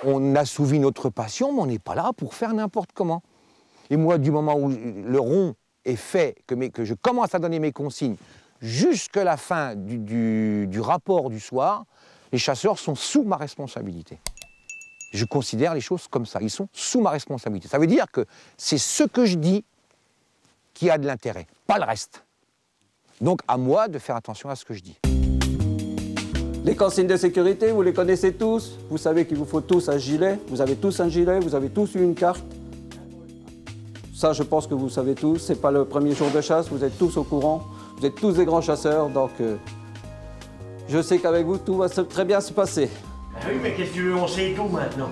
On assouvit notre passion, mais on n'est pas là pour faire n'importe comment. Et moi, du moment où le rond est fait, que je commence à donner mes consignes, jusqu'à la fin du rapport du soir, les chasseurs sont sous ma responsabilité. Je considère les choses comme ça, ils sont sous ma responsabilité. Ça veut dire que c'est ce que je dis qui a de l'intérêt, pas le reste. Donc à moi de faire attention à ce que je dis. Les consignes de sécurité, vous les connaissez tous. Vous savez qu'il vous faut tous un gilet. Vous avez tous un gilet, vous avez tous eu une carte. Ça, je pense que vous savez tous. C'est pas le premier jour de chasse, vous êtes tous au courant. Vous êtes tous des grands chasseurs, donc je sais qu'avec vous, tout va très bien se passer. Ah oui, mais qu'est-ce que tu veux, on sait tout maintenant.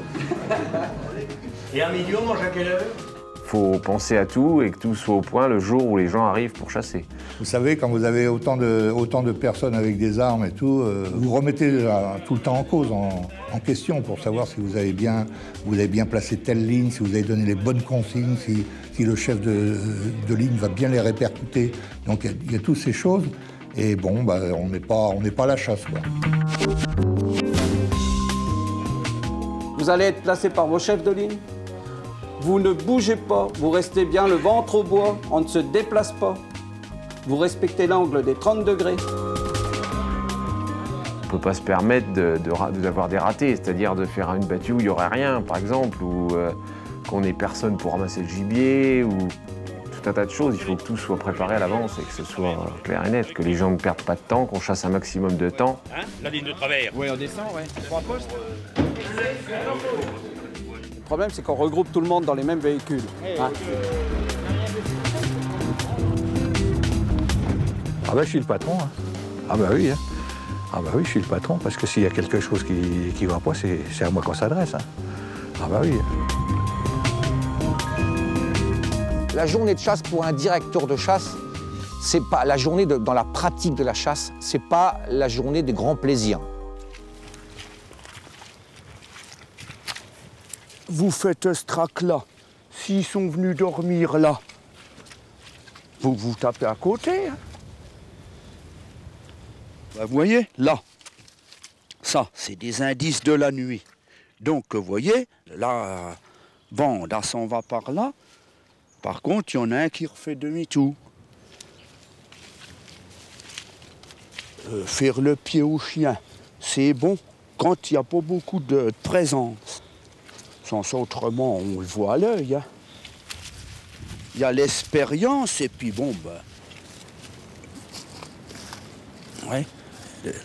Et à midi, on mange à quelle heure? Faut penser à tout et que tout soit au point le jour où les gens arrivent pour chasser. Vous savez, quand vous avez autant de personnes avec des armes et tout, vous remettez tout le temps en cause, en question, pour savoir si vous avez bien placé telle ligne, si vous avez donné les bonnes consignes, si le chef de ligne va bien les répercuter. Donc il y a toutes ces choses. Et bon, bah, on n'est pas à la chasse, quoi. Vous allez être placé par vos chefs de ligne. Vous ne bougez pas, vous restez bien le ventre au bois, on ne se déplace pas. Vous respectez l'angle des 30 degrés. On ne peut pas se permettre d'avoir des ratés, c'est-à-dire de faire une battue où il n'y aurait rien, par exemple, ou qu'on n'ait personne pour ramasser le gibier, ou tout un tas de choses. Il faut que tout soit préparé à l'avance et que ce soit clair et net, que les gens ne perdent pas de temps, qu'on chasse un maximum de temps. Hein, la ligne de travers. Oui, on descend, ouais. 3 postes. Le problème, c'est qu'on regroupe tout le monde dans les mêmes véhicules. Hein. Ah ben, je suis le patron. Hein. Ah ben oui. Hein. Ah ben oui, je suis le patron, parce que s'il y a quelque chose qui ne va pas, c'est à moi qu'on s'adresse. Hein. Ah ben oui. La journée de chasse pour un directeur de chasse, c'est pas la journée dans la pratique de la chasse, c'est pas la journée des grands plaisirs. Vous faites ce trac-là. S'ils sont venus dormir là, vous vous tapez à côté. Hein. Bah, vous voyez, là, ça, c'est des indices de la nuit. Donc, vous voyez, là, bon, là, ça on va par là. Par contre, il y en a un qui refait demi-tour. Faire le pied au chien, c'est bon quand il n'y a pas beaucoup de présence. Sans ça, autrement, on le voit à l'œil. Hein. Il y a l'expérience et puis bon, ben... Ouais,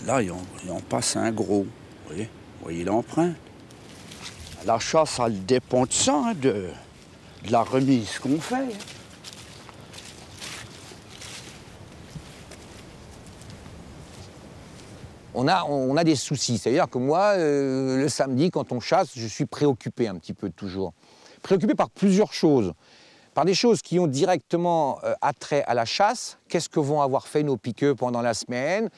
là, il en passe un gros. Vous voyez l'empreinte. La chasse, ça dépend de ça, hein, de la remise qu'on fait. Hein. On a des soucis. C'est-à-dire que moi, le samedi, quand on chasse, je suis préoccupé un petit peu toujours. Préoccupé par plusieurs choses. Par des choses qui ont directement attrait à la chasse. Qu'est-ce que vont avoir fait nos piqueux pendant la semaine?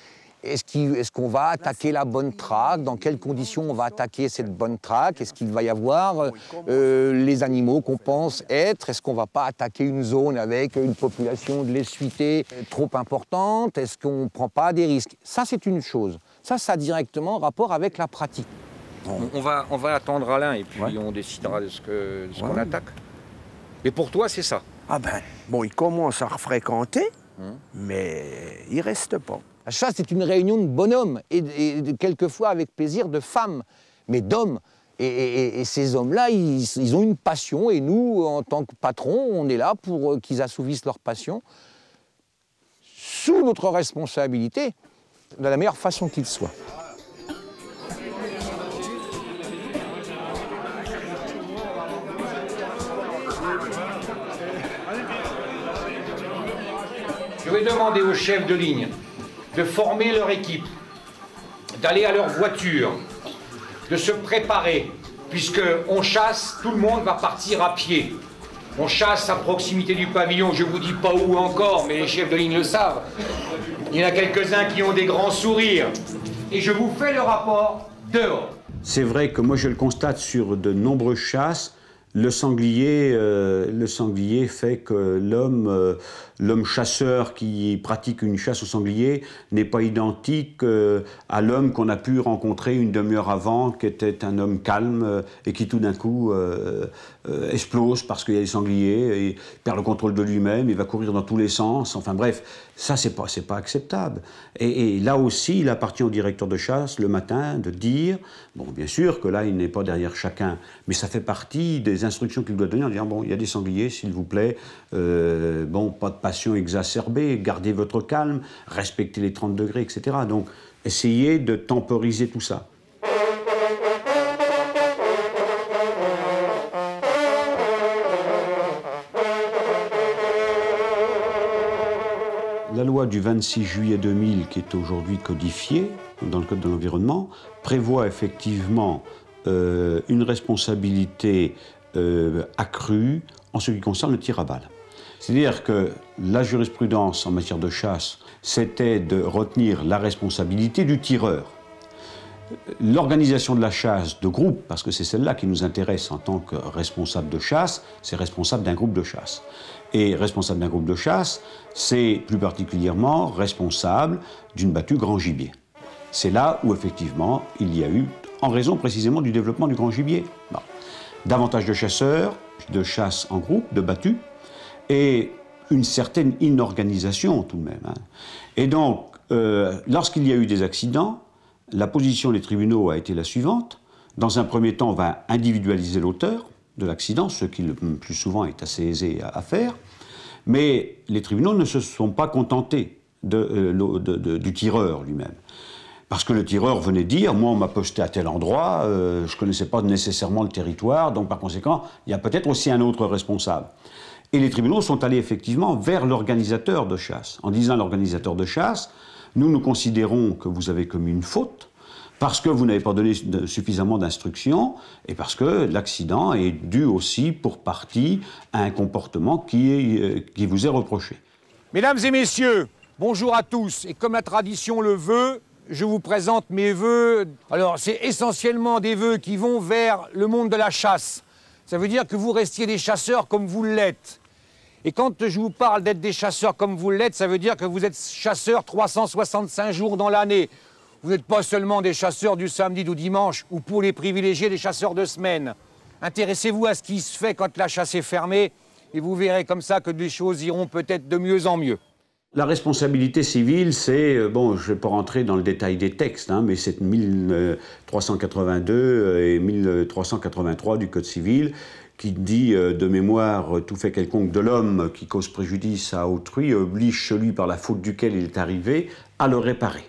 Est-ce qu'on va attaquer la bonne traque? Dans quelles conditions on va attaquer cette bonne traque? Est-ce qu'il va y avoir les animaux qu'on pense être? Est-ce qu'on ne va pas attaquer une zone avec une population de l'essuité trop importante? Est-ce qu'on ne prend pas des risques? Ça, c'est une chose. Ça a directement rapport avec la pratique. On va attendre Alain et puis on décidera de ce qu'on attaque. Et pour toi, c'est ça? Ah ben, bon, il commence à refréquenter, mais il reste pas. La chasse, c'est une réunion de bonhommes et quelquefois avec plaisir de femmes, mais d'hommes. Et ces hommes-là, ils ont une passion et nous, en tant que patrons, on est là pour qu'ils assouvissent leur passion sous notre responsabilité, de la meilleure façon qu'il soit. Je vais demander aux chefs de ligne de former leur équipe, d'aller à leur voiture, de se préparer, puisqu'on chasse, tout le monde va partir à pied. On chasse à proximité du pavillon, je ne vous dis pas où encore, mais les chefs de ligne le savent. Il y en a quelques-uns qui ont des grands sourires. Et je vous fais le rapport dehors. C'est vrai que moi je le constate sur de nombreuses chasses, Le sanglier fait que l'homme chasseur qui pratique une chasse au sanglier n'est pas identique à l'homme qu'on a pu rencontrer une demi-heure avant, qui était un homme calme et qui tout d'un coup explose parce qu'il y a des sangliers, et perd le contrôle de lui-même, il va courir dans tous les sens. Enfin bref, ça c'est pas acceptable. Et là aussi, il appartient au directeur de chasse le matin de dire, bon bien sûr que là il n'est pas derrière chacun, mais ça fait partie des instructions qu'il doit donner en disant bon, il y a des sangliers, s'il vous plaît, bon, pas de passion exacerbée, gardez votre calme, respectez les 30 degrés, etc. Donc, essayez de temporiser tout ça. La loi du 26 juillet 2000, qui est aujourd'hui codifiée dans le Code de l'environnement, prévoit effectivement une responsabilité accrue en ce qui concerne le tir à balles. C'est-à-dire que la jurisprudence en matière de chasse, c'était de retenir la responsabilité du tireur. L'organisation de la chasse de groupe, parce que c'est celle-là qui nous intéresse en tant que responsable de chasse, c'est responsable d'un groupe de chasse. Et responsable d'un groupe de chasse, c'est plus particulièrement responsable d'une battue grand gibier. C'est là où effectivement il y a eu, en raison précisément du développement du grand gibier, bon, davantage de chasseurs, de chasse en groupe, de battues, et une certaine inorganisation tout de même. Hein. Et donc, lorsqu'il y a eu des accidents, la position des tribunaux a été la suivante. Dans un premier temps, on va individualiser l'auteur de l'accident, ce qui le plus souvent est assez aisé à faire, mais les tribunaux ne se sont pas contentés du tireur lui-même. Parce que le tireur venait dire, moi on m'a posté à tel endroit, je ne connaissais pas nécessairement le territoire, donc par conséquent, il y a peut-être aussi un autre responsable. Et les tribunaux sont allés effectivement vers l'organisateur de chasse, en disant à l'organisateur de chasse, nous considérons que vous avez commis une faute, parce que vous n'avez pas donné suffisamment d'instructions, et parce que l'accident est dû aussi pour partie à un comportement qui vous est reproché. Mesdames et messieurs, bonjour à tous, et comme la tradition le veut, je vous présente mes vœux. Alors, c'est essentiellement des vœux qui vont vers le monde de la chasse. Ça veut dire que vous restiez des chasseurs comme vous l'êtes. Et quand je vous parle d'être des chasseurs comme vous l'êtes, ça veut dire que vous êtes chasseurs 365 jours dans l'année. Vous n'êtes pas seulement des chasseurs du samedi, du dimanche, ou pour les privilégiés, des chasseurs de semaine. Intéressez-vous à ce qui se fait quand la chasse est fermée, et vous verrez comme ça que les choses iront peut-être de mieux en mieux. La responsabilité civile, c'est, bon, je ne vais pas rentrer dans le détail des textes, hein, mais c'est 1382 et 1383 du Code civil, qui dit de mémoire « Tout fait quelconque de l'homme qui cause préjudice à autrui oblige celui par la faute duquel il est arrivé à le réparer ».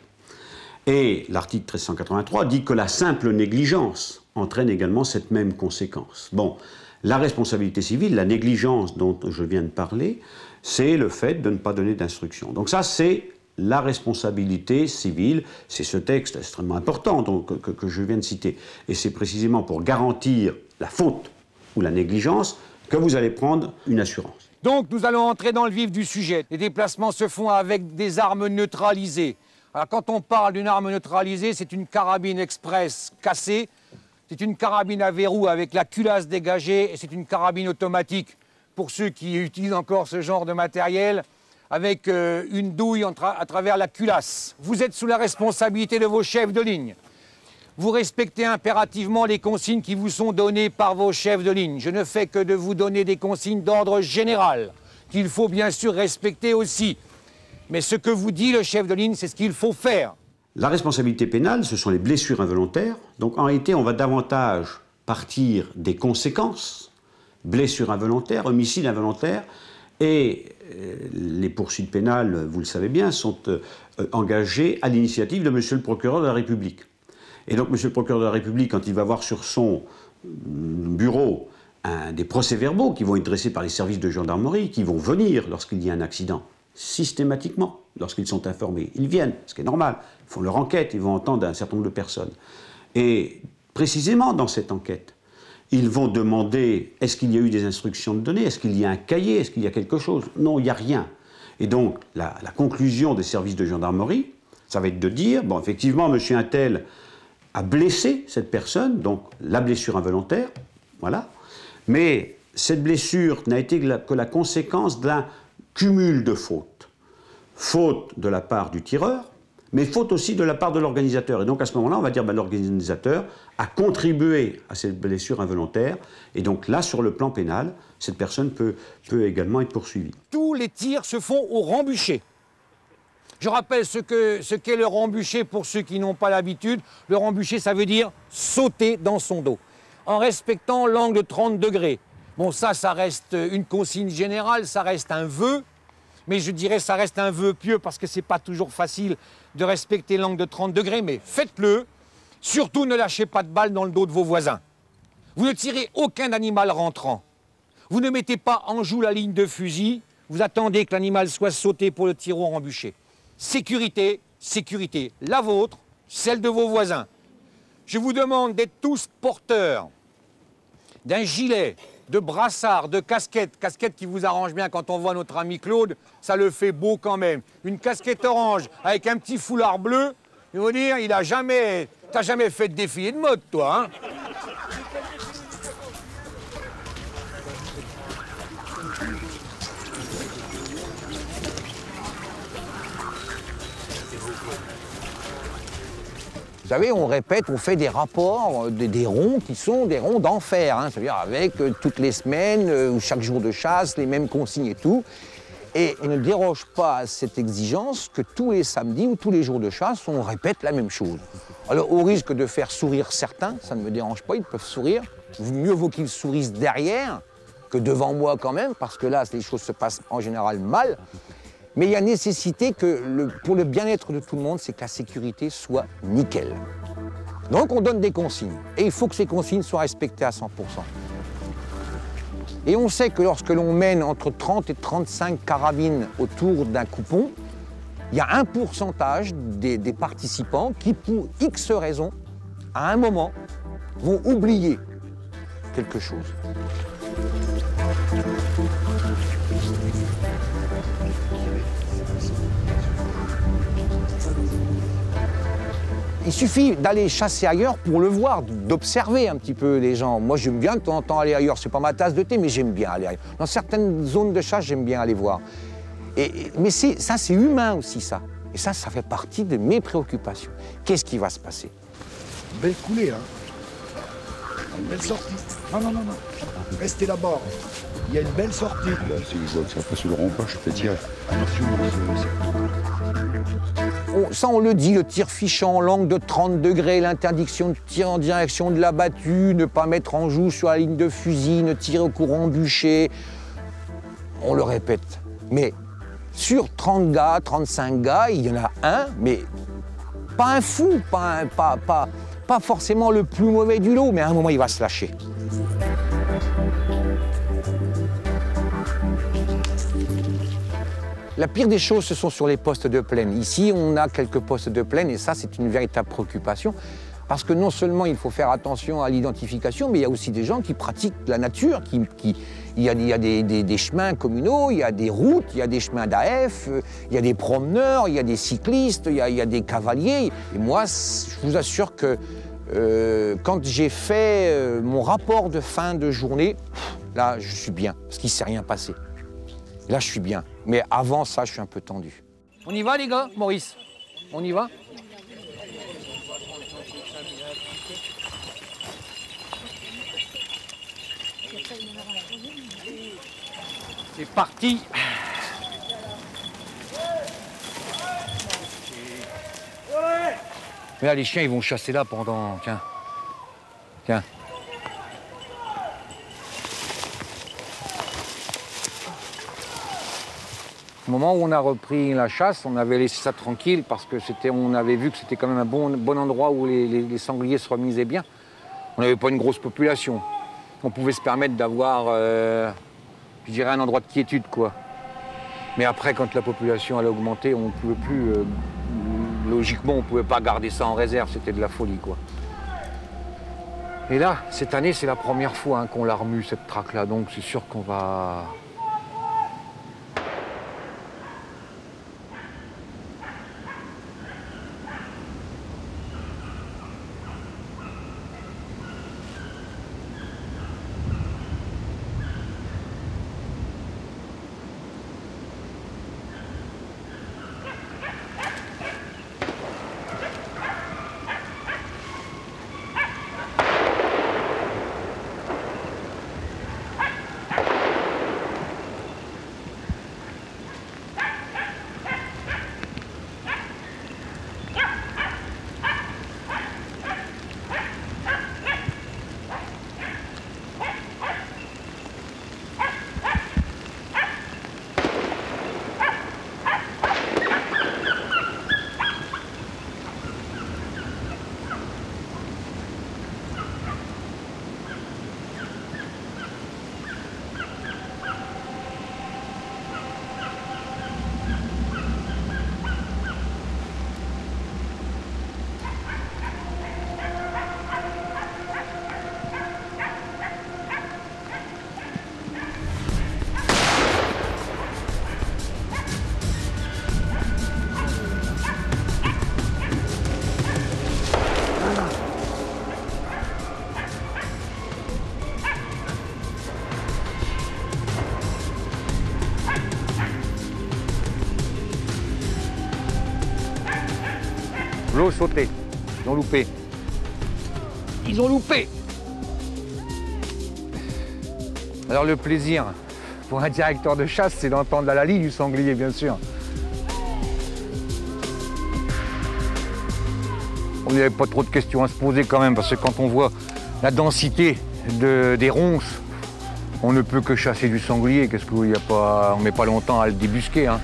Et l'article 1383 dit que la simple négligence entraîne également cette même conséquence. Bon, la responsabilité civile, la négligence dont je viens de parler, c'est le fait de ne pas donner d'instruction. Donc ça, c'est la responsabilité civile, c'est ce texte extrêmement important donc, que je viens de citer. Et c'est précisément pour garantir la faute ou la négligence que vous allez prendre une assurance. Donc nous allons entrer dans le vif du sujet. Les déplacements se font avec des armes neutralisées. Alors quand on parle d'une arme neutralisée, c'est une carabine express cassée, c'est une carabine à verrou avec la culasse dégagée et c'est une carabine automatique pour ceux qui utilisent encore ce genre de matériel avec une douille à travers la culasse. Vous êtes sous la responsabilité de vos chefs de ligne. Vous respectez impérativement les consignes qui vous sont données par vos chefs de ligne. Je ne fais que de vous donner des consignes d'ordre général, qu'il faut bien sûr respecter aussi. Mais ce que vous dit le chef de ligne, c'est ce qu'il faut faire. La responsabilité pénale, ce sont les blessures involontaires. Donc en réalité, on va davantage partir des conséquences. Blessures involontaires, homicide involontaire. Et les poursuites pénales, vous le savez bien, sont engagées à l'initiative de monsieur le procureur de la République. Et donc, monsieur le procureur de la République, quand il va voir sur son bureau des procès-verbaux qui vont être dressés par les services de gendarmerie, qui vont venir lorsqu'il y a un accident, systématiquement, lorsqu'ils sont informés, ils viennent, ce qui est normal, ils font leur enquête, ils vont entendre un certain nombre de personnes. Et précisément dans cette enquête, ils vont demander, est-ce qu'il y a eu des instructions de données, est-ce qu'il y a un cahier, est-ce qu'il y a quelque chose? Non, il n'y a rien. Et donc, la conclusion des services de gendarmerie, ça va être de dire, bon, effectivement, monsieur Untel a blessé cette personne, donc la blessure involontaire, voilà, Mais cette blessure n'a été que la conséquence d'un cumul de fautes. Faute de la part du tireur, mais faute aussi de la part de l'organisateur. Et donc à ce moment-là, on va dire que l'organisateur a contribué à cette blessure involontaire. Et donc là, sur le plan pénal, cette personne peut également être poursuivie. Tous les tirs se font au rembûché. Je rappelle ce qu'est le rembûché pour ceux qui n'ont pas l'habitude. Le rembûché, ça veut dire sauter dans son dos, en respectant l'angle de 30 degrés. Bon, ça reste une consigne générale, ça reste un vœu, mais je dirais ça reste un vœu pieux parce que c'est pas toujours facile de respecter l'angle de 30 degrés, mais faites-le. Surtout, ne lâchez pas de balles dans le dos de vos voisins. Vous ne tirez aucun animal rentrant. Vous ne mettez pas en joue la ligne de fusil. Vous attendez que l'animal soit sauté pour le tir au rembûché. Sécurité, sécurité, la vôtre, celle de vos voisins. Je vous demande d'être tous porteurs d'un gilet, de brassard, de casquette qui vous arrange bien quand on voit notre ami Claude, ça le fait beau quand même. Une casquette orange avec un petit foulard bleu, je veux dire, t'as jamais fait de défilé de mode, toi, hein? Vous savez, on répète, on fait des rapports, des ronds qui sont des ronds d'enfer, hein, c'est-à-dire avec toutes les semaines ou chaque jour de chasse, les mêmes consignes et tout. Et on ne déroge pas à cette exigence que tous les samedis ou tous les jours de chasse, on répète la même chose. Alors, au risque de faire sourire certains, ça ne me dérange pas, ils peuvent sourire. Mieux vaut qu'ils sourissent derrière que devant moi quand même, parce que là, les choses se passent en général mal. Mais il y a nécessité que, pour le bien-être de tout le monde, c'est que la sécurité soit nickel. Donc on donne des consignes. Et il faut que ces consignes soient respectées à 100%. Et on sait que lorsque l'on mène entre 30 et 35 carabines autour d'un coupon, il y a un pourcentage des participants qui, pour X raisons, à un moment, vont oublier quelque chose. Il suffit d'aller chasser ailleurs pour le voir, d'observer un petit peu les gens. Moi, j'aime bien de temps en temps aller ailleurs. C'est pas ma tasse de thé, mais j'aime bien aller ailleurs. Dans certaines zones de chasse, j'aime bien aller voir. Mais ça, c'est humain aussi, ça. Et ça fait partie de mes préoccupations. Qu'est-ce qui va se passer? Belle coulée, hein. Une belle sortie. Non. Restez là-bas. Il y a une belle sortie. Là, si je vois que ça passe le rond-point, je fais tirer. Attention, ça, on le dit, le tir fichant, l'angle de 30 degrés, l'interdiction de tirer en direction de la battue, ne pas mettre en joue sur la ligne de fusil, ne tirer au courant bûcher. On le répète. Mais sur 30 gars, 35 gars, il y en a un, mais pas un fou, pas forcément le plus mauvais du lot, mais à un moment, il va se lâcher. La pire des choses, ce sont sur les postes de plaine. Ici, on a quelques postes de plaine et ça, c'est une véritable préoccupation. Parce que non seulement il faut faire attention à l'identification, mais il y a aussi des gens qui pratiquent la nature. Il y a des chemins communaux, il y a des routes, il y a des chemins d'AF, il y a des promeneurs, il y a des cyclistes, il y a des cavaliers. Et moi, je vous assure que quand j'ai fait mon rapport de fin de journée, là, je suis bien, parce qu'il ne s'est rien passé. Là, je suis bien. Mais avant ça, je suis un peu tendu. On y va, les gars, Maurice? On y va? C'est parti. Mais là, les chiens, ils vont chasser là pendant... Tiens. Au moment où on a repris la chasse, on avait laissé ça tranquille parce que on avait vu que c'était quand même un bon endroit où les sangliers se remisaient bien. On n'avait pas une grosse population. On pouvait se permettre d'avoir, je dirais, un endroit de quiétude, quoi. Mais après, quand la population allait augmenter, on ne pouvait plus... logiquement, on ne pouvait pas garder ça en réserve, c'était de la folie, quoi. Et là, cette année, c'est la première fois qu'on l'a remue, cette traque-là, donc c'est sûr qu'on va... sauté. Ils ont loupé. Ils ont loupé. Alors le plaisir pour un directeur de chasse, c'est d'entendre la ligne du sanglier, bien sûr. Il n'y avait pas trop de questions à se poser quand même, parce que quand on voit la densité des ronces, on ne peut que chasser du sanglier. Qu'est-ce qu'il y a pas, on ne met pas longtemps à le débusquer, hein.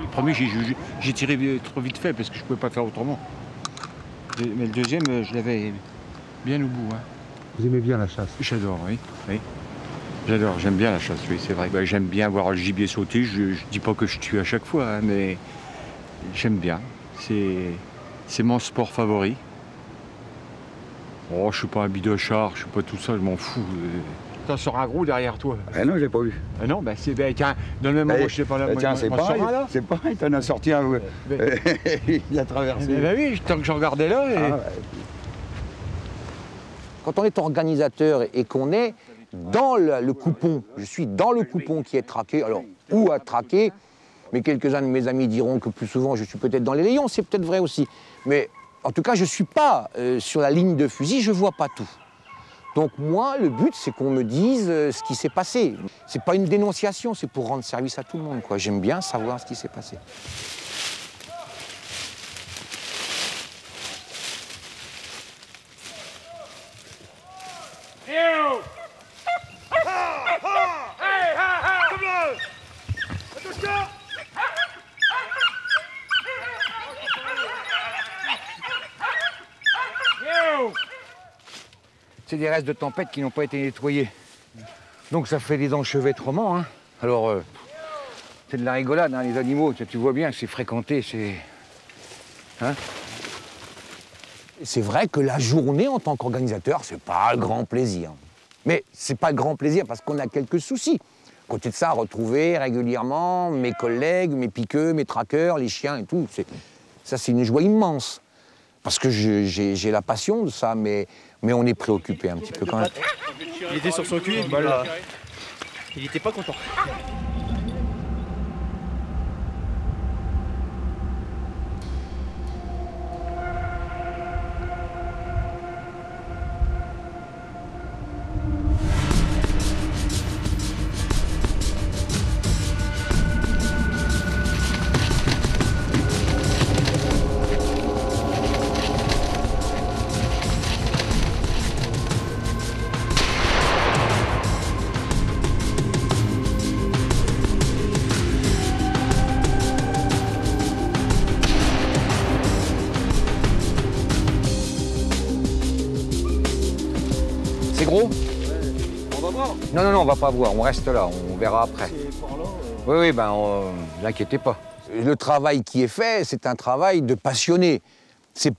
Le premier, j'ai tiré trop vite fait parce que je ne pouvais pas faire autrement. Mais le deuxième, je l'avais bien au bout. Hein. Vous aimez bien la chasse? J'adore, oui. J'adore, j'aime bien la chasse, oui, c'est vrai. J'aime bien voir le gibier sauter. Je ne dis pas que je tue à chaque fois, hein, mais j'aime bien. C'est mon sport favori. Oh, je ne suis pas un bidochard, je ne suis pas tout ça, je m'en fous. T'en sors un gros derrière toi. Ah non, je l'ai pas vu. Ah non, bah c'est tiens, dans le même moment, je sais pas là. Tiens, c'est pareil, c'est pareil, t'en as sorti un. Il a traversé. Bah oui, tant que je regardais là. Et... Quand on est organisateur et qu'on est dans le coupon, je suis dans le coupon qui est traqué, alors où à traquer, mais quelques-uns de mes amis diront que plus souvent je suis peut-être dans les rayons, c'est peut-être vrai aussi. Mais en tout cas, je ne suis pas sur la ligne de fusil, je ne vois pas tout. Donc moi, le but, c'est qu'on me dise ce qui s'est passé. C'est pas une dénonciation, c'est pour rendre service à tout le monde, quoi. J'aime bien savoir ce qui s'est passé. C'est des restes de tempête qui n'ont pas été nettoyés. Donc ça fait des enchevêtrements, hein. Alors, c'est de la rigolade, hein, les animaux. Tu vois bien que c'est fréquenté, c'est... Hein? C'est vrai que la journée, en tant qu'organisateur, c'est pas le grand plaisir. Mais c'est pas le grand plaisir parce qu'on a quelques soucis. À côté de ça, retrouver régulièrement mes collègues, mes piqueux, mes traqueurs, les chiens et tout, ça c'est une joie immense. Parce que j'ai la passion de ça, mais on est préoccupé un petit peu quand même. Il était sur son cul, il était pas content. C'est gros? On va voir. Non, on va pas voir, on reste là, on verra après. Oui, ben, ne l'inquiétez pas. Le travail qui est fait, c'est un travail de passionné. C'est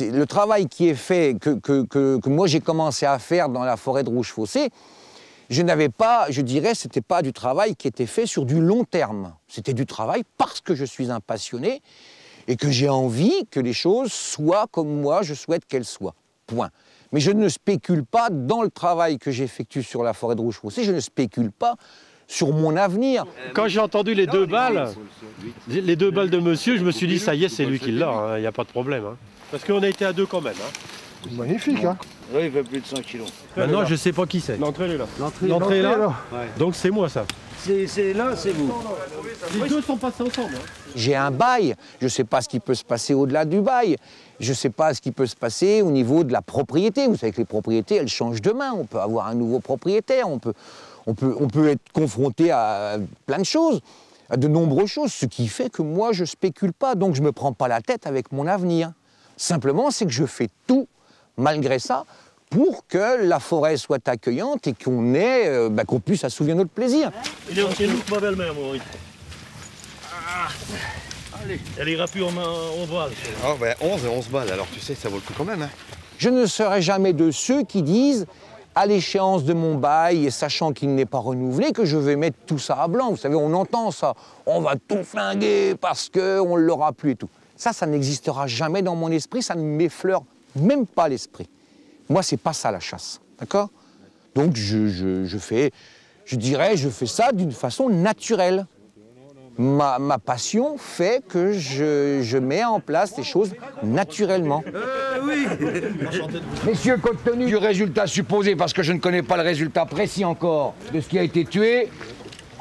le travail qui est fait, que moi j'ai commencé à faire dans la forêt de Rouge-Fossé, je n'avais pas, je dirais, c'était pas du travail qui était fait sur du long terme. C'était du travail parce que je suis un passionné et que j'ai envie que les choses soient comme moi je souhaite qu'elles soient. Point. Mais je ne spécule pas dans le travail que j'effectue sur la forêt de Rouge-Fossé, je ne spécule pas sur mon avenir. Quand j'ai entendu les deux balles de monsieur, je me suis dit, ça y est, c'est lui qui l'a, il n'y a pas de problème. Hein. Parce qu'on a été à deux quand même. Hein. Magnifique, hein. Oui, il fait plus de 100 kilos. Maintenant, je ne sais pas qui c'est. L'entrée est là. L'entrée est là. Ouais. Donc c'est moi, ça. C'est là, c'est vous. Les deux sont passés ensemble. Hein. J'ai un bail, je ne sais pas ce qui peut se passer au-delà du bail. Je ne sais pas ce qui peut se passer au niveau de la propriété. Vous savez que les propriétés, elles changent demain. On peut avoir un nouveau propriétaire, on peut être confronté à plein de choses, à de nombreuses choses, ce qui fait que moi, je ne spécule pas, donc je ne me prends pas la tête avec mon avenir. Simplement, c'est que je fais tout, malgré ça, pour que la forêt soit accueillante et qu'on puisse assouvir notre plaisir. Il est chez nous, ma belle-mère, Maurice. Allez. Elle ira plus en 11 balles. Ah ben 11 balles, alors tu sais, ça vaut le coup quand même. Hein. Je ne serai jamais de ceux qui disent, à l'échéance de mon bail, et sachant qu'il n'est pas renouvelé, que je vais mettre tout ça à blanc. Vous savez, on entend ça. On va tout flinguer parce qu'on ne l'aura plus et tout. Ça n'existera jamais dans mon esprit, ça ne m'effleure même pas l'esprit. Moi, c'est pas ça la chasse, d'accord? Donc je fais ça d'une façon naturelle. Ma passion fait que je mets en place les choses naturellement. Oui. Messieurs, compte tenu du résultat supposé, parce que je ne connais pas le résultat précis encore de ce qui a été tué,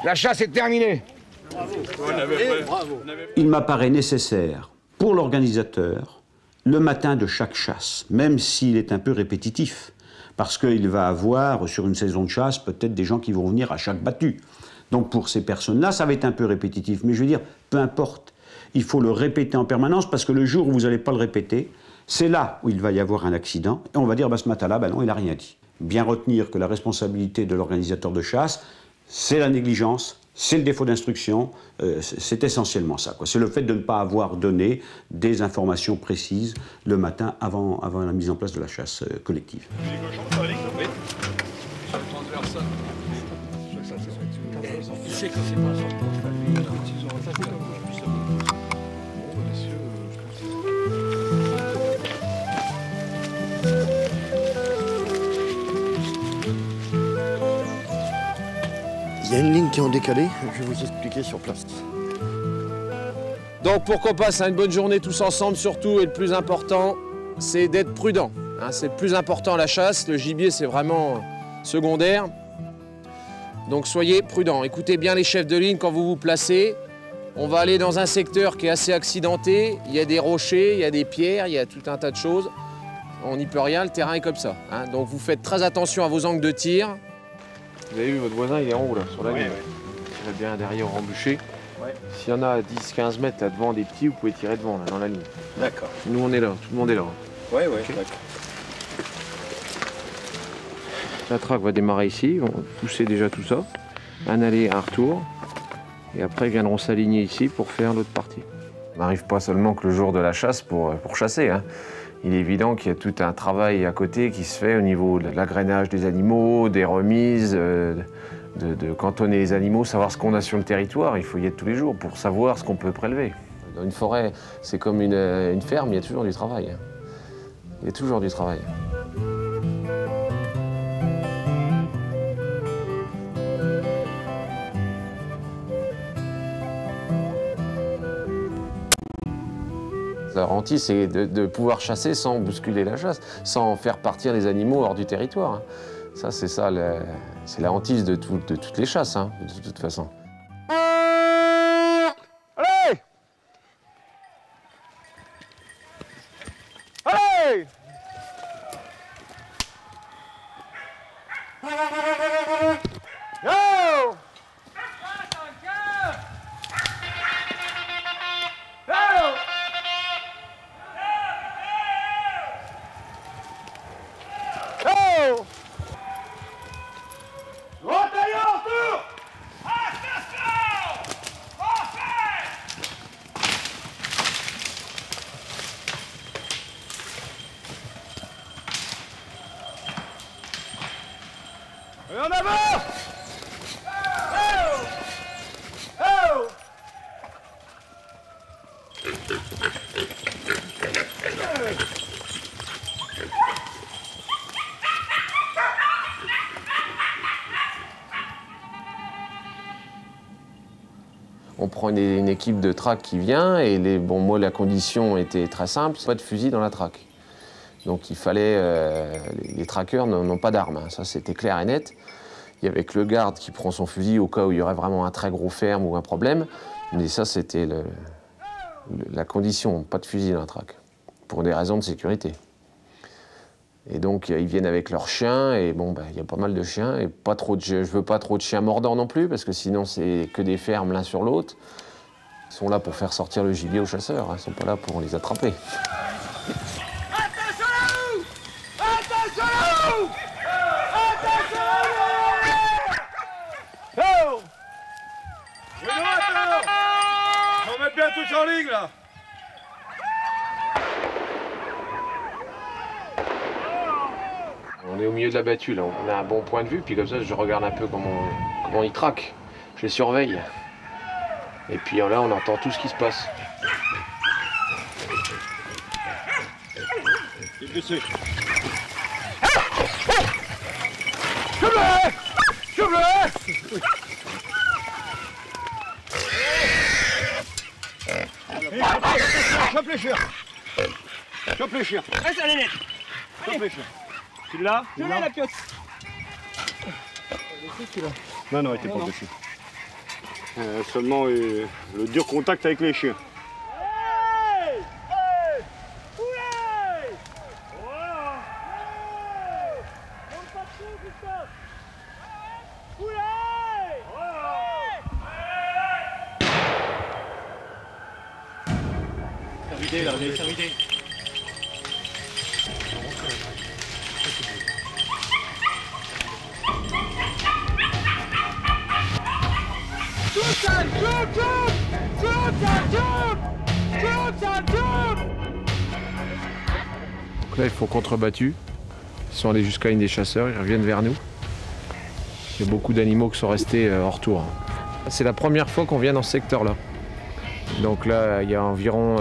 la chasse est terminée. Il m'apparaît nécessaire pour l'organisateur le matin de chaque chasse, même s'il est un peu répétitif, parce qu'il va avoir sur une saison de chasse peut-être des gens qui vont venir à chaque battue. Donc pour ces personnes-là, ça va être un peu répétitif. Mais je veux dire, peu importe. Il faut le répéter en permanence parce que le jour où vous n'allez pas le répéter, c'est là où il va y avoir un accident. Et on va dire, ce matin-là, non, il n'a rien dit. Bien retenir que la responsabilité de l'organisateur de chasse, c'est la négligence, c'est le défaut d'instruction, c'est essentiellement ça. C'est le fait de ne pas avoir donné des informations précises le matin avant la mise en place de la chasse collective. Il y a une ligne qui est en décalé, je vais vous expliquer sur place. Donc pour qu'on passe à une bonne journée tous ensemble, surtout, et le plus important, c'est d'être prudent. Hein, c'est le plus important la chasse, le gibier c'est vraiment secondaire. Donc soyez prudents, écoutez bien les chefs de ligne quand vous vous placez. On va aller dans un secteur qui est assez accidenté, il y a des rochers, il y a des pierres, il y a tout un tas de choses. On n'y peut rien, le terrain est comme ça. Hein. Donc vous faites très attention à vos angles de tir. Vous avez vu, votre voisin, il est en haut, là, sur la ligne. Tirez bien derrière au embûché. Ouais. S'il y en a à 10-15 mètres là devant des petits, vous pouvez tirer devant, là, dans la ligne. D'accord. Nous, on est là, tout le monde est là. Ouais, okay. D'accord. La traque va démarrer ici, on va pousser déjà tout ça. Un aller, un retour. Et après, ils viendront s'aligner ici pour faire l'autre partie. On n'arrive pas seulement que le jour de la chasse pour chasser. Hein. Il est évident qu'il y a tout un travail à côté qui se fait au niveau de l'agrainage des animaux, des remises, de cantonner les animaux, savoir ce qu'on a sur le territoire. Il faut y être tous les jours pour savoir ce qu'on peut prélever. Dans une forêt, c'est comme une ferme, il y a toujours du travail. Il y a toujours du travail. La hantise, c'est de pouvoir chasser sans bousculer la chasse, sans faire partir les animaux hors du territoire. Ça, c'est ça, c'est la hantise de toutes les chasses, hein, de toute façon. Allez! Allez! Go! On prend une équipe de traque qui vient et moi la condition était très simple, pas de fusil dans la traque. Donc il fallait, les traqueurs n'ont pas d'armes, hein. Ça c'était clair et net. Il y avait que le garde qui prend son fusil au cas où il y aurait vraiment un très gros ferme ou un problème. Mais ça c'était la condition, pas de fusil dans la traque, pour des raisons de sécurité. Et donc ils viennent avec leurs chiens et bon, il y a pas mal de chiens et pas trop je veux pas trop de chiens mordants non plus parce que sinon c'est que des fermes l'un sur l'autre. Ils sont là pour faire sortir le gibier aux chasseurs, hein. Ils sont pas là pour les attraper. Attention là-haut! Attention là-haut! Attention là-haut! Oh! Je vais maintenant! On va mettre bien tous en ligne là! On est au milieu de la battue, là. On a un bon point de vue, puis comme ça, je regarde un peu comment ils traquent. Je les surveille. Et puis là, on entend tout ce qui se passe. Chope les chiens! Chope les chiens! Reste à la net! Chope les chiens! Tu l'as? Je l'ai la piote! Non, il était pas dessus. Seulement le dur contact avec les chiens. Là, on est servidé. Donc là, ils font contre-battu. Ils sont allés jusqu'à une des chasseurs, ils reviennent vers nous. Il y a beaucoup d'animaux qui sont restés hors tour. C'est la première fois qu'on vient dans ce secteur-là. Donc là, il y a environ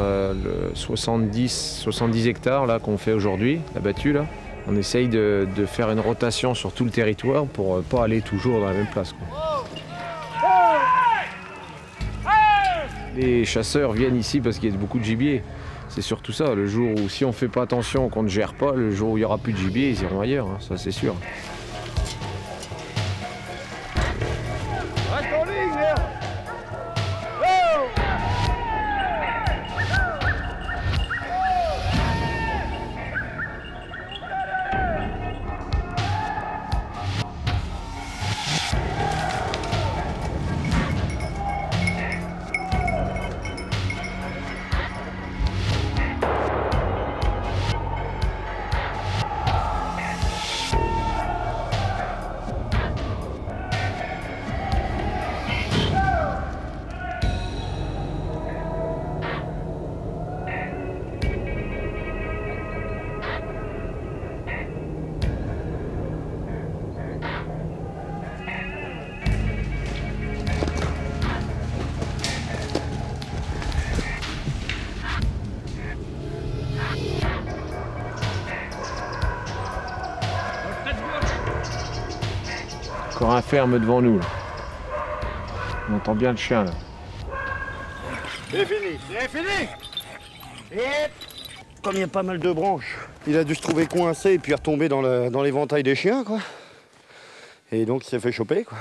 70 hectares là, qu'on fait aujourd'hui, la battue. Là. On essaye de faire une rotation sur tout le territoire pour ne pas aller toujours dans la même place, quoi. Les chasseurs viennent ici parce qu'il y a beaucoup de gibier. C'est surtout ça, le jour où si on ne fait pas attention, qu'on ne gère pas, le jour où il n'y aura plus de gibier, ils iront ailleurs, hein, ça c'est sûr. Reste en ligne, merde! Encore un ferme devant nous. Là. On entend bien le chien là. C'est fini, c'est fini. Et comme il y a pas mal de branches, il a dû se trouver coincé et puis retomber dans l'éventail des chiens, quoi. Et donc il s'est fait choper, quoi.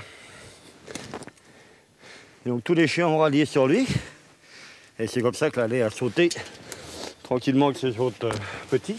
Et donc tous les chiens ont rallié sur lui. Et c'est comme ça que l'allée a sauté tranquillement avec ses autres petits.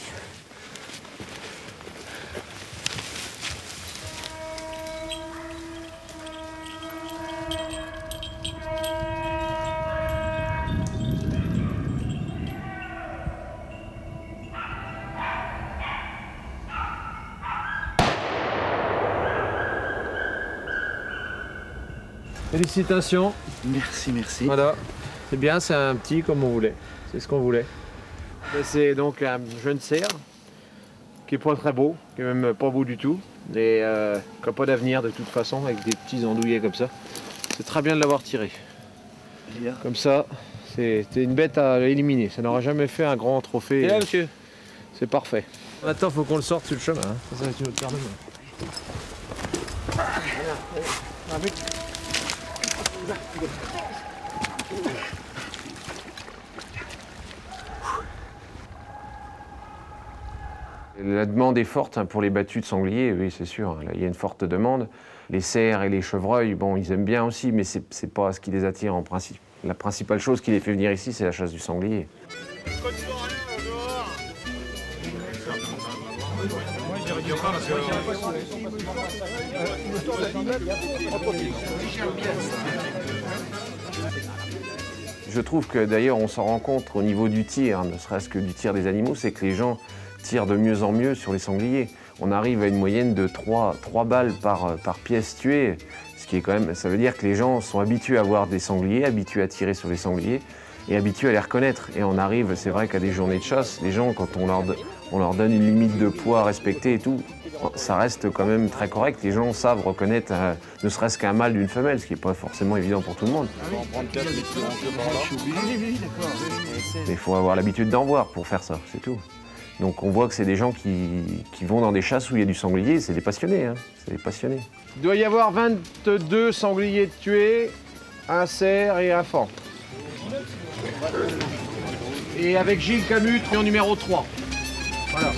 Félicitations. Merci, merci. Voilà. C'est bien, c'est un petit comme on voulait. C'est ce qu'on voulait. C'est donc un jeune cerf qui est pas très beau, qui est même pas beau du tout, et qui n'a pas d'avenir de toute façon, avec des petits andouillets comme ça. C'est très bien de l'avoir tiré. Comme ça, c'était une bête à éliminer. Ça n'aura jamais fait un grand trophée. Là, monsieur. C'est parfait. Maintenant, il faut qu'on le sorte sur le chemin. Hein. Ça va être une autre paire de mains. La demande est forte hein, pour les battues de sangliers, oui c'est sûr. Là, il y a une forte demande. Les cerfs et les chevreuils, bon, ils aiment bien aussi, mais c'est pas ce qui les attire en principe. La principale chose qui les fait venir ici, c'est la chasse du sanglier. Je trouve que d'ailleurs on s'en rend compte au niveau du tir, hein, ne serait-ce que du tir des animaux, c'est que les gens tirent de mieux en mieux sur les sangliers. On arrive à une moyenne de 3 balles par pièce tuée, ce qui est quand même, ça veut dire que les gens sont habitués à voir des sangliers, habitués à tirer sur les sangliers et habitués à les reconnaître. Et on arrive, c'est vrai qu'à des journées de chasse, les gens, quand on leur donne une limite de poids à respecter et tout, ça reste quand même très correct. Les gens savent reconnaître ne serait-ce qu'un mâle d'une femelle, ce qui n'est pas forcément évident pour tout le monde. Il faut avoir l'habitude d'en voir pour faire ça, c'est tout. Donc on voit que c'est des gens qui vont dans des chasses où il y a du sanglier, c'est des passionnés, hein, c'est des passionnés. Il doit y avoir 22 sangliers tués, un cerf et un faon. Et avec Gilles Camus, truand numéro 3. Voilà.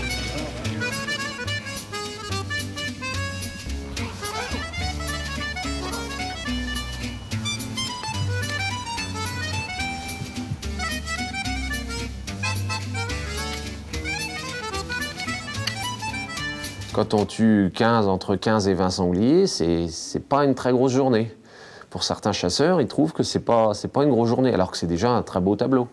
Quand on tue entre 15 et 20 sangliers, c'est pas une très grosse journée. Pour certains chasseurs, ils trouvent que c'est pas une grosse journée, alors que c'est déjà un très beau tableau.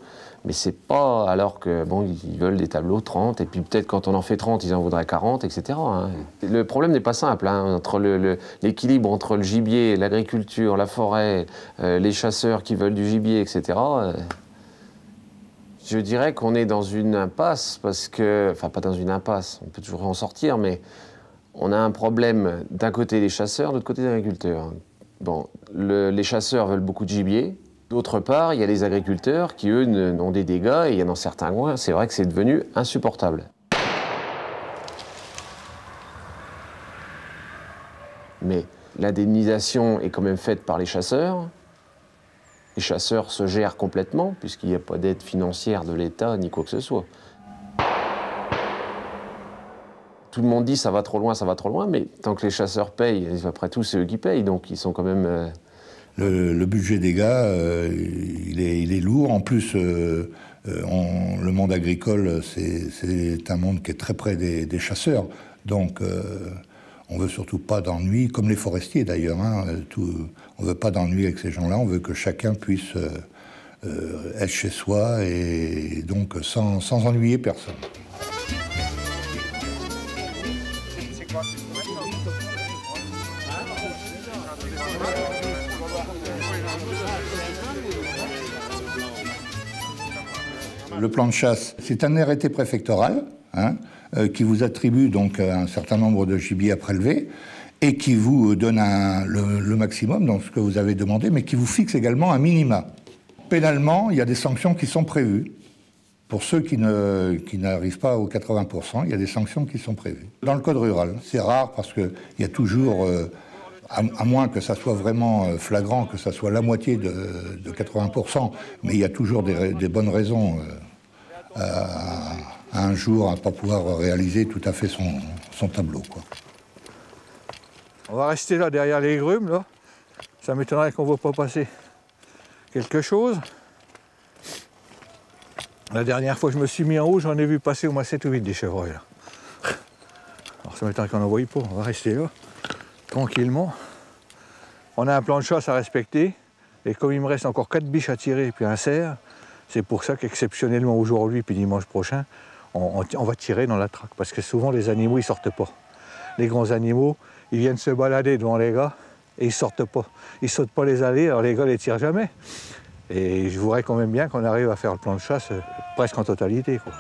Mais c'est pas alors que, bon, ils veulent des tableaux 30, et puis peut-être quand on en fait 30, ils en voudraient 40, etc. Hein. Le problème n'est pas simple, hein, entre l'équilibre entre le gibier, l'agriculture, la forêt, les chasseurs qui veulent du gibier, etc. Je dirais qu'on est dans une impasse parce que, enfin pas dans une impasse, on peut toujours en sortir, mais on a un problème d'un côté des chasseurs, de l'autre côté des agriculteurs. Bon, les chasseurs veulent beaucoup de gibier. D'autre part, il y a les agriculteurs qui, eux, ont des dégâts et il y a dans certains coins, c'est vrai que c'est devenu insupportable. Mais l'indemnisation est quand même faite par les chasseurs. Les chasseurs se gèrent complètement, puisqu'il n'y a pas d'aide financière de l'État ni quoi que ce soit. Tout le monde dit ça va trop loin, mais tant que les chasseurs payent, après tout c'est eux qui payent, donc ils sont quand même... Le budget des gars, il est lourd. En plus, le monde agricole, c'est un monde qui est très près des chasseurs. Donc, on ne veut surtout pas d'ennui, comme les forestiers d'ailleurs. Hein, on ne veut pas d'ennui avec ces gens-là. On veut que chacun puisse être chez soi et donc sans ennuyer personne. Le plan de chasse, c'est un arrêté préfectoral hein, qui vous attribue donc un certain nombre de gibiers à prélever et qui vous donne le maximum dans ce que vous avez demandé, mais qui vous fixe également un minima. Pénalement, il y a des sanctions qui sont prévues. Pour ceux qui n'arrivent pas aux 80%, il y a des sanctions qui sont prévues. Dans le code rural, c'est rare parce qu'il y a toujours, à moins que ça soit vraiment flagrant, que ça soit la moitié de 80%, mais il y a toujours des bonnes raisons à un jour à ne pas pouvoir réaliser tout à fait son tableau, quoi. On va rester là derrière les grumes, là. Ça m'étonnerait qu'on ne voit pas passer quelque chose. La dernière fois que je me suis mis en haut, j'en ai vu passer au moins 7 ou 8 des chevreuils, là. Alors ça m'étonnerait qu'on n'en voie pas. On va rester là, tranquillement. On a un plan de chasse à respecter. Et comme il me reste encore 4 biches à tirer et puis un cerf, c'est pour ça qu'exceptionnellement aujourd'hui puis dimanche prochain, on va tirer dans la traque. Parce que souvent les animaux ils sortent pas. Les grands animaux, ils viennent se balader devant les gars et ils sortent pas. Ils sautent pas les allées, alors les gars les tirent jamais. Et je voudrais quand même bien qu'on arrive à faire le plan de chasse presque en totalité, quoi.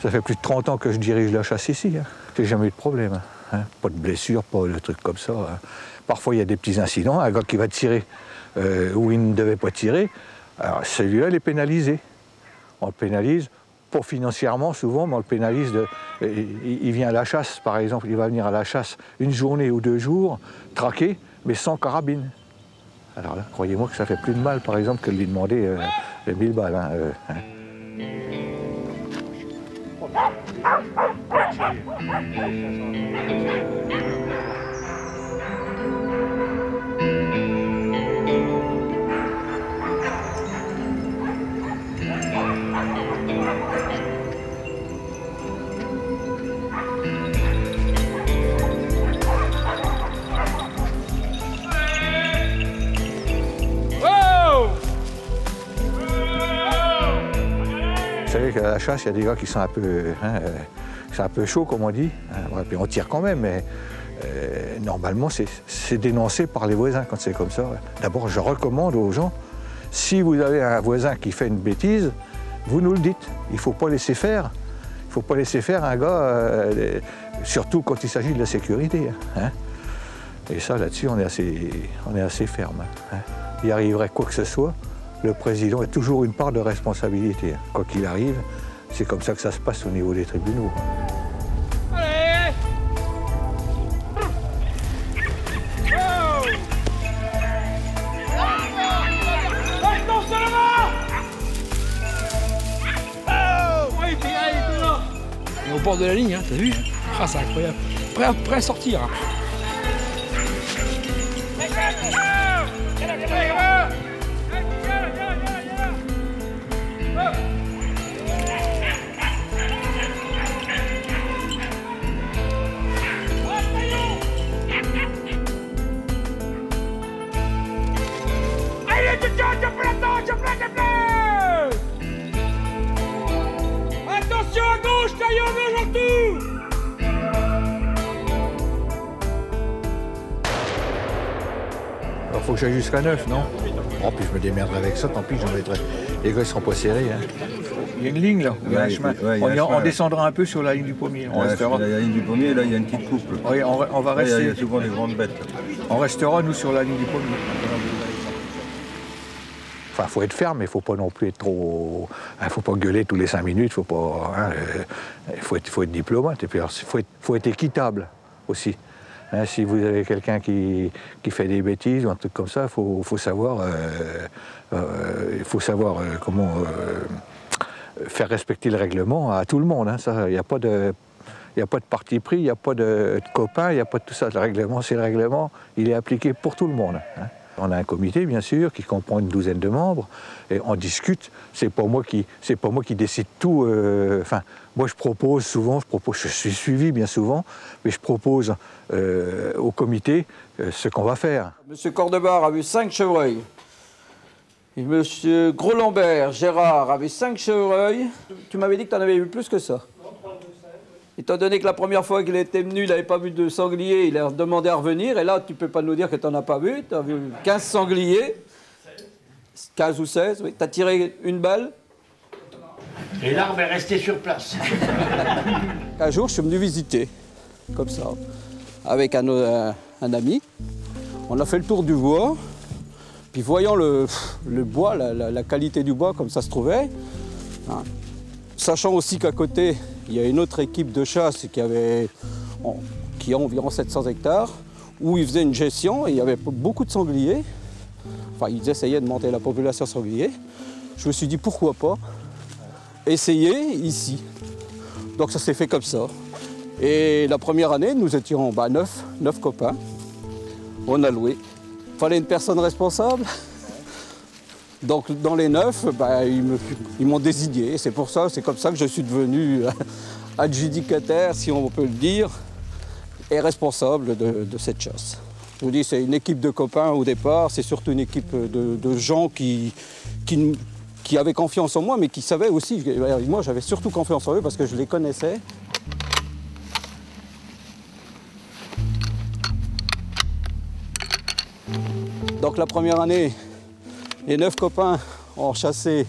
Ça fait plus de 30 ans que je dirige la chasse ici. Hein. J'ai jamais eu de problème. Hein. Pas de blessure, pas de trucs comme ça. Hein. Parfois, il y a des petits incidents. Un gars qui va tirer où il ne devait pas tirer, alors celui-là, il est pénalisé. On le pénalise, pas financièrement souvent, mais on le pénalise. Il vient à la chasse, par exemple. Il va venir à la chasse une journée ou 2 jours, traqué, mais sans carabine. Alors là, croyez-moi que ça fait plus de mal, par exemple, que de lui demander 1000 balles. Hein. Vous savez qu'à la chasse, il y a des gars qui sont un peu chauds, comme on dit. Hein, puis on tire quand même, mais normalement, c'est dénoncé par les voisins quand c'est comme ça. D'abord, je recommande aux gens, si vous avez un voisin qui fait une bêtise, vous nous le dites. Il ne faut pas laisser faire. Il ne faut pas laisser faire un gars, surtout quand il s'agit de la sécurité. Hein. Et ça, là-dessus, on est assez ferme. Hein. Il arriverait quoi que ce soit, le président a toujours une part de responsabilité. Quoi qu'il arrive, c'est comme ça que ça se passe au niveau des tribunaux. Allez! Attention là-bas! Oui, puis là, il est là. On est au bord de la ligne, hein, t'as vu? Ah, c'est incroyable. Prêt à sortir. Hein. Attention à gauche, Caillon, surtout! Alors, faut que j'aille jusqu'à 9, non? Oh, puis je me démerderai avec ça, tant pis, j'en mettrai. Les gars, ils seront pas serrés. Hein. Il y a une ligne, là. Il y a un chemin. On descendra un peu sur la ligne du pommier. On restera... La ligne du pommier, là, il y a une petite coupe. Oui, on va rester... Il y a souvent des grandes bêtes. On restera, nous, sur la ligne du pommier. Enfin, il faut être ferme, mais il ne faut pas non plus être trop... Il ne faut pas gueuler tous les 5 minutes, faut pas... Hein, faut être diplomate, et puis il faut être équitable aussi. Hein, si vous avez quelqu'un qui fait des bêtises ou un truc comme ça, il faut savoir comment faire respecter le règlement à tout le monde. Hein, il n'y a pas de parti pris, il n'y a pas de copains, il n'y a pas de tout ça. Le règlement, c'est le règlement, il est appliqué pour tout le monde. Hein. On a un comité, bien sûr, qui comprend une 12aine de membres, et on discute. C'est pas moi qui décide tout. Enfin, moi, je propose souvent, je suis suivi bien souvent, mais je propose au comité ce qu'on va faire. Monsieur Cordebar a vu 5 chevreuils. Et Monsieur Gros-Lambert, Gérard, a vu 5 chevreuils. Tu m'avais dit que tu en avais vu plus que ça. Étant donné que la première fois qu'il était venu, il n'avait pas vu de sanglier, il a demandé à revenir. Et là, tu ne peux pas nous dire que tu n'en as pas vu. Tu as vu 15 sangliers. 15 ou 16, oui. Tu as tiré une balle. Et l'arbre est resté sur place. Un jour, je suis venu visiter, comme ça, avec un ami. On a fait le tour du bois. Puis voyant le bois, la qualité du bois, comme ça se trouvait, hein, sachant aussi qu'à côté, il y a une autre équipe de chasse qui a environ 700 hectares, où ils faisaient une gestion et il y avait beaucoup de sangliers. Enfin, ils essayaient de monter la population sanglier. Je me suis dit, pourquoi pas essayer ici. Donc ça s'est fait comme ça. Et la première année, nous étions 9 copains. On a loué. Il fallait une personne responsable. Donc dans les 9, ils m'ont désigné. C'est pour ça, c'est comme ça que je suis devenu adjudicataire, si on peut le dire, et responsable de cette chasse. Je vous dis, c'est une équipe de copains au départ, c'est surtout une équipe de gens qui avaient confiance en moi, mais qui savaient aussi. Moi, j'avais surtout confiance en eux parce que je les connaissais. Donc la première année, les 9 copains ont chassé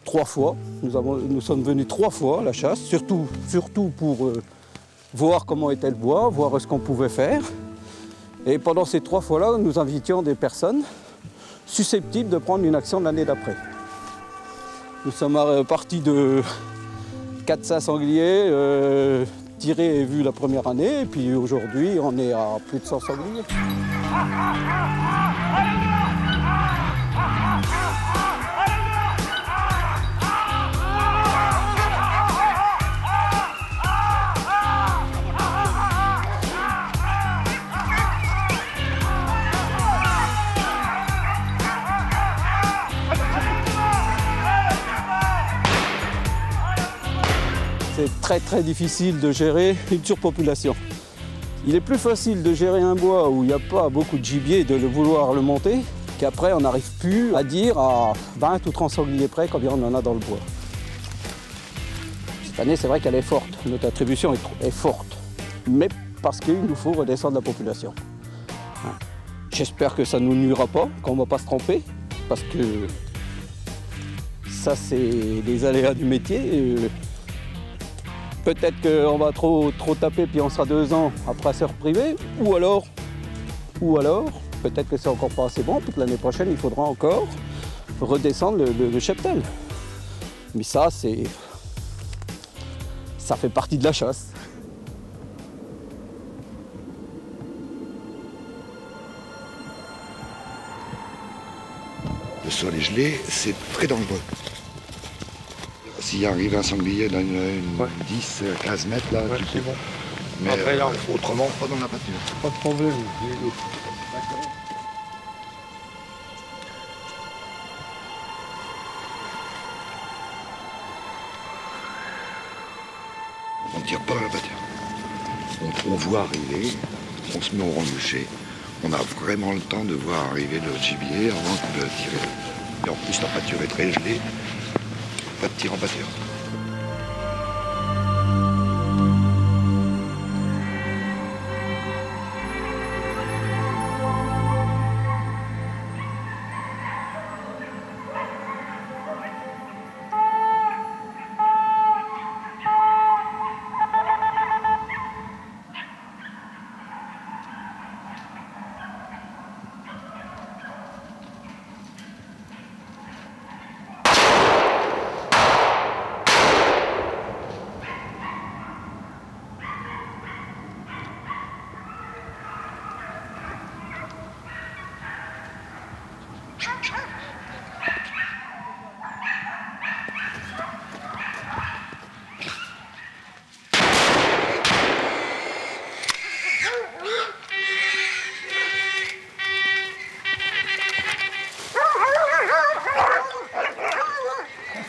3 fois. Nous sommes venus 3 fois à la chasse, surtout pour voir comment était le bois, voir ce qu'on pouvait faire. Et pendant ces 3 fois-là, nous invitions des personnes susceptibles de prendre une action l'année d'après. Nous sommes partis de 400 sangliers tirés et vus la première année, et puis aujourd'hui, on est à plus de 100 sangliers. C'est très difficile de gérer une surpopulation. Il est plus facile de gérer un bois où il n'y a pas beaucoup de gibier et de vouloir le monter, qu'après on n'arrive plus à dire à 20 ou 30 sangliers près combien on en a dans le bois. Cette année, c'est vrai qu'elle est forte, notre attribution est forte, mais parce qu'il nous faut redescendre la population. J'espère que ça ne nous nuira pas, qu'on ne va pas se tromper, parce que ça c'est les aléas du métier. Peut-être qu'on va trop taper puis on sera 2 ans après se repriver, ou alors, peut-être que c'est encore pas assez bon, puis que l'année prochaine il faudra encore redescendre le cheptel. Mais ça fait partie de la chasse. Le sol est gelé, c'est très dangereux. S'il arrive un sanglier dans une 10-15 mètres, là, tu sais. Bon. Mais après, là, autrement, pas dans la pâture. Pas de problème. On ne tire pas dans la pâture. On voit arriver, on se met au rang de boucher. On a vraiment le temps de voir arriver le gibier avant de tirer. Et en plus, la pâture est très gelée. Pas de tir en pâture.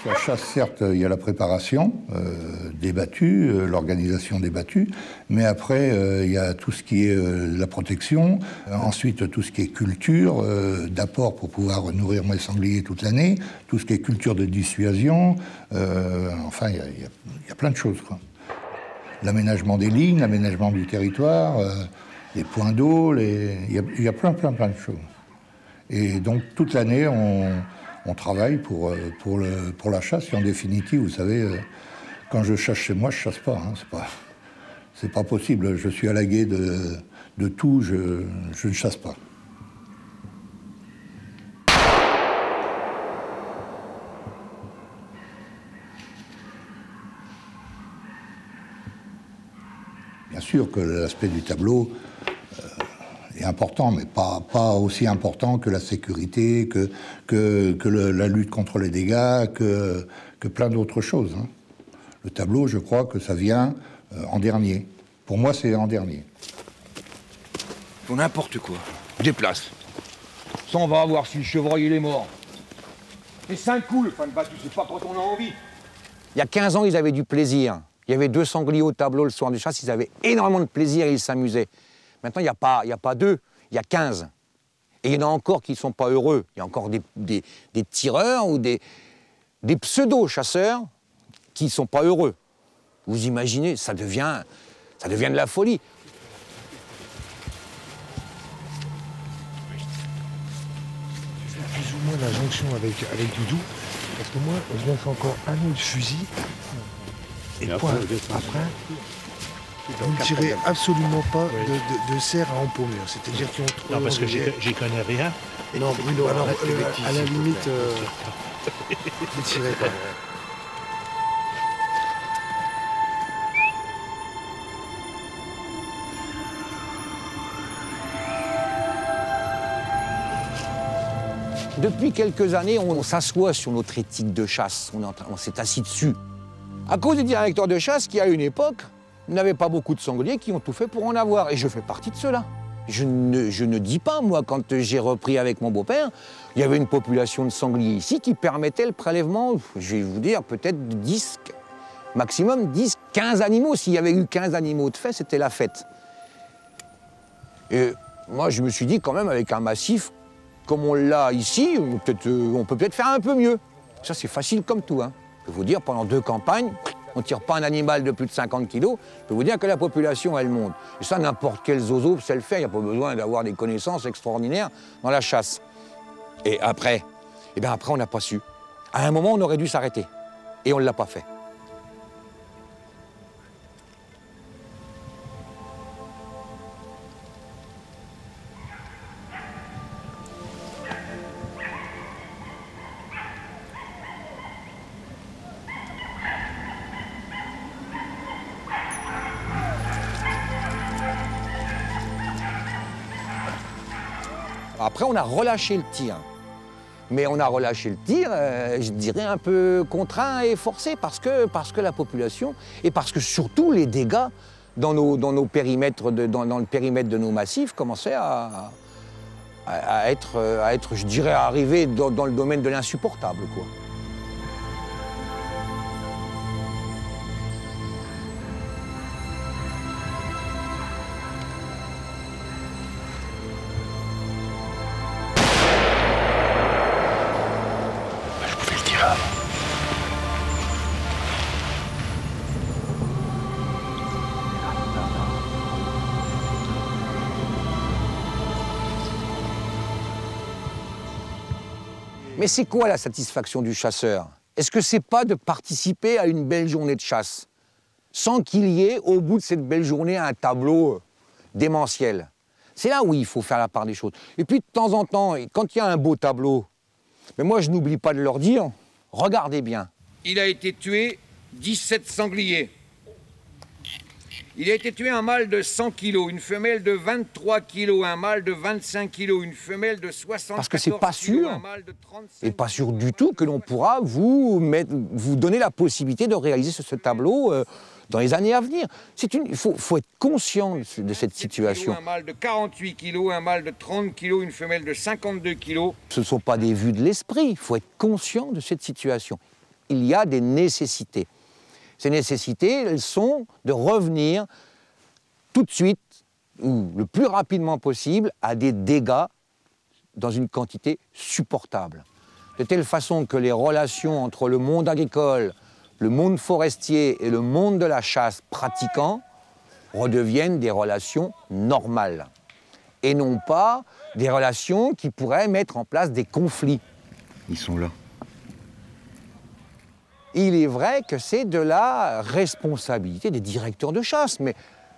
La chasse, certes, il y a la préparation des battues, l'organisation des battues, mais après, il y a tout ce qui est la protection, ensuite tout ce qui est culture, d'apport pour pouvoir nourrir mes sangliers toute l'année, tout ce qui est culture de dissuasion, enfin, il y a plein de choses, quoi. L'aménagement des lignes, l'aménagement du territoire, les points d'eau, il y a plein de choses. Et donc, toute l'année, on travaille pour la chasse. Et en définitive, vous savez, quand je chasse chez moi, je chasse pas. Hein, c'est pas possible. Je suis à la guet de tout, je ne chasse pas. Bien sûr que l'aspect du tableau est important, mais pas aussi important que la sécurité, que la lutte contre les dégâts, que plein d'autres choses. Hein. Le tableau, je crois que ça vient en dernier. Pour moi, c'est en dernier. Faut n'importe quoi. Déplace. Ça, on va voir si le chevreuil il est mort. Et 5 coups, le fin de battu, c'est pas quand on a envie. Il y a 15 ans, ils avaient du plaisir. Il y avait 2 sangliers au tableau le soir de chasse, ils avaient énormément de plaisir et ils s'amusaient. Maintenant, il n'y a pas 2, il y a 15. Et il y en a encore qui ne sont pas heureux. Il y a encore des tireurs ou des pseudo-chasseurs qui ne sont pas heureux. Vous imaginez, ça devient de la folie. C'est plus ou moins la jonction avec Doudou. Parce que moi, je laisse encore un autre fusil. Et après, vous ne tirez absolument pas de cerf à empaumure. C'est-à-dire qu'ils ont trop... Non, parce que j'y connais rien. Non, Bruno, alors à la limite, ne tirez pas. Depuis quelques années, on s'assoit sur notre éthique de chasse. On s'est assis dessus. À cause des directeurs de chasse qui, à une époque, n'avaient pas beaucoup de sangliers, qui ont tout fait pour en avoir. Et je fais partie de ceux-là. Je ne dis pas, moi, quand j'ai repris avec mon beau-père, il y avait une population de sangliers ici qui permettait le prélèvement, je vais vous dire, peut-être de 10, maximum 10, 15 animaux. S'il y avait eu 15 animaux de fait, c'était la fête. Et moi, je me suis dit, quand même, avec un massif, comme on l'a ici, on peut peut-être faire un peu mieux. Ça, c'est facile comme tout. Hein. Je peux vous dire, pendant 2 campagnes, on ne tire pas un animal de plus de 50 kilos. Je peux vous dire que la population, elle monte. Et ça, n'importe quel zozo sait le faire. Il n'y a pas besoin d'avoir des connaissances extraordinaires dans la chasse. Et après, après, on n'a pas su. À un moment, on aurait dû s'arrêter. Et on ne l'a pas fait. Après, on a relâché le tir. Mais on a relâché le tir, je dirais, un peu contraint et forcé parce que la population et parce que surtout les dégâts dans nos périmètres, dans le périmètre de nos massifs commençaient à être, je dirais, à arriver dans le domaine de l'insupportable, quoi. Mais c'est quoi la satisfaction du chasseur? Est-ce que c'est pas de participer à une belle journée de chasse, sans qu'il y ait, au bout de cette belle journée, un tableau démentiel? C'est là où il faut faire la part des choses. Et puis, de temps en temps, quand il y a un beau tableau, mais moi, je n'oublie pas de leur dire, regardez bien. Il a été tué 17 sangliers. Il a été tué un mâle de 100 kg, une femelle de 23 kg, un mâle de 25 kg, une femelle de 74 kg. Parce que c'est pas sûr, et pas sûr du tout que l'on pourra vous donner la possibilité de réaliser ce tableau dans les années à venir. Il faut être conscient de cette situation. Un mâle de 48 kg, un mâle de 30 kg, une femelle de 52 kg. Ce ne sont pas des vues de l'esprit, il faut être conscient de cette situation. Il y a des nécessités. Ces nécessités, elles sont de revenir tout de suite, ou le plus rapidement possible, à des dégâts dans une quantité supportable. De telle façon que les relations entre le monde agricole, le monde forestier et le monde de la chasse pratiquant redeviennent des relations normales. Et non pas des relations qui pourraient mettre en place des conflits. Ils sont là. Il est vrai que c'est de la responsabilité des directeurs de chasse, mais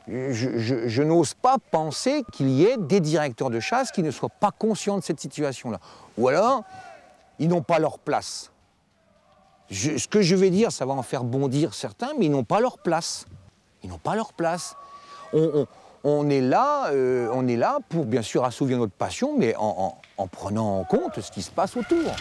je n'ose pas penser qu'il y ait des directeurs de chasse qui ne soient pas conscients de cette situation-là. Ou alors, ils n'ont pas leur place. Ce que je vais dire, ça va en faire bondir certains, mais ils n'ont pas leur place. Ils n'ont pas leur place. On est là pour, bien sûr, assouvir notre passion, mais en prenant en compte ce qui se passe autour.